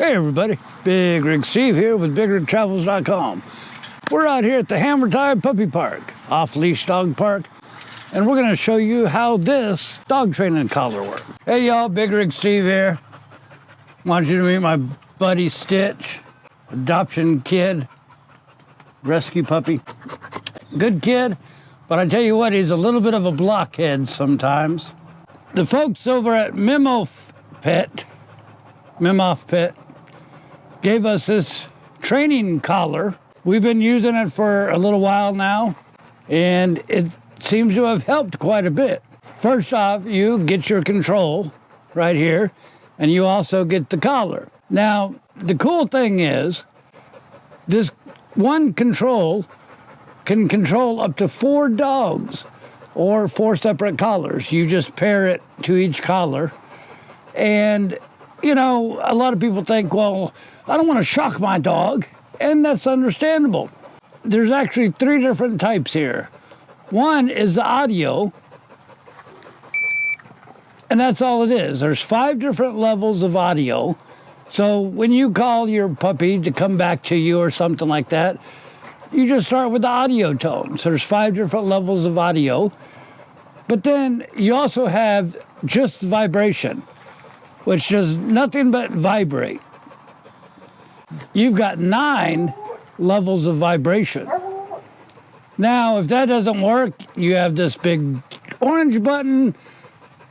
Hey everybody, Big Rig Steve here with BigRigTravels.com. We're out here at the Hammmertime Puppy Park, off-leash dog park, and we're going to show you how this dog training collar works. Hey y'all, Big Rig Steve here. Want you to meet my buddy Stitch, adoption kid, rescue puppy. Good kid, but I tell you what, he's a little bit of a blockhead sometimes. The folks over at Mimofpet gave us this training collar. We've been using it for a little while now, and it seems to have helped quite a bit. First off, you get your control right here, and you also get the collar. Now, the cool thing is, this one control can control up to 4 dogs or 4 separate collars. You just pair it to each collar. And, you know, a lot of people think, well, I don't want to shock my dog, and that's understandable. There's actually 3 different types here. One is the audio, and that's all it is. There's 5 different levels of audio. So when you call your puppy to come back to you or something like that, you just start with the audio tone. So there's 5 different levels of audio. But then you also have just vibration, which does nothing but vibrate. You've got 9 levels of vibration. Now, if that doesn't work, you have this big orange button,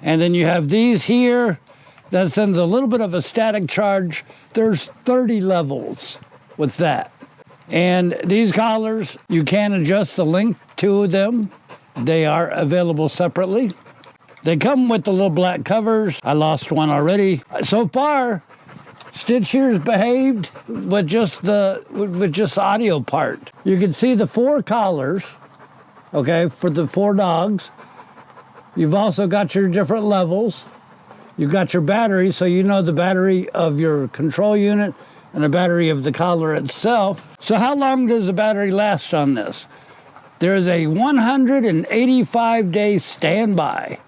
and then you have these here that sends a little bit of a static charge. There's 30 levels with that. And these collars, you can adjust the length to them. They are available separately. They come with the little black covers. I lost one already. So far, Stitch here's behaved with just the audio part. You can see the 4 collars, okay, for the 4 dogs. You've also got your different levels. You've got your battery, so you know the battery of your control unit and the battery of the collar itself. So how long does the battery last on this? There's a 185-day standby.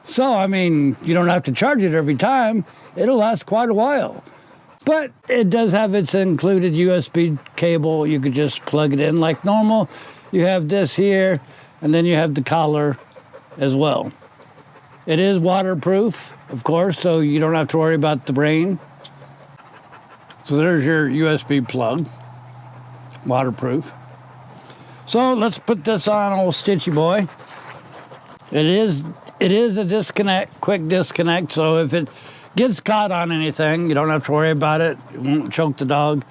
So, I mean, you don't have to charge it every time. It'll last quite a while. But it does have its included USB cable. You could just plug it in like normal. You have this here, and then you have the collar as well. It is waterproof, of course, so you don't have to worry about the rain. So there's your USB plug, waterproof. So let's put this on old Stitchy boy. It is a disconnect, quick disconnect, so if it gets caught on anything, you don't have to worry about it. It won't choke the dog.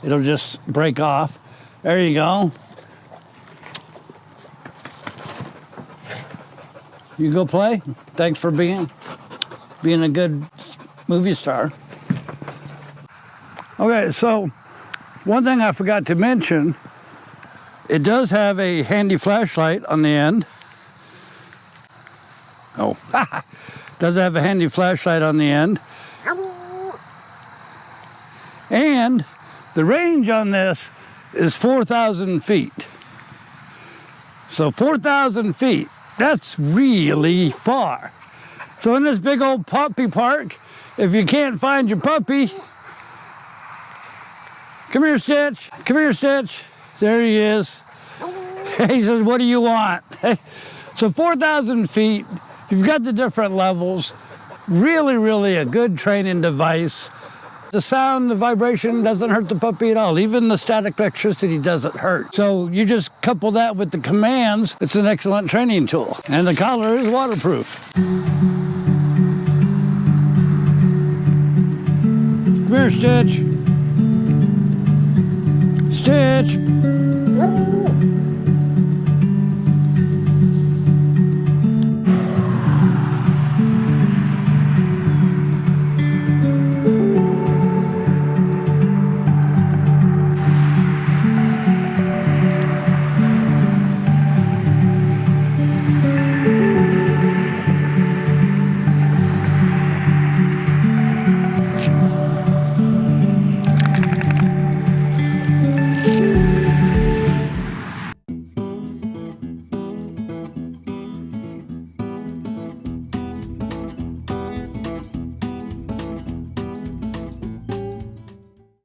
It'll just break off. There you go. You go play. Thanks for being a good movie star. Okay, so one thing I forgot to mention, it does have a handy flashlight on the end. Oh, does have a handy flashlight on the end. And the range on this is 4,000 feet. So 4,000 feet, that's really far. So in this big old puppy park, if you can't find your puppy, come here, Stitch. Come here, Stitch. There he is. He says, what do you want? So 4,000 feet, you've got the different levels. Really, really a good training device. The sound, the vibration doesn't hurt the puppy at all. Even the static electricity doesn't hurt. So you just couple that with the commands. It's an excellent training tool. And the collar is waterproof. Come here, Stitch. Stitch.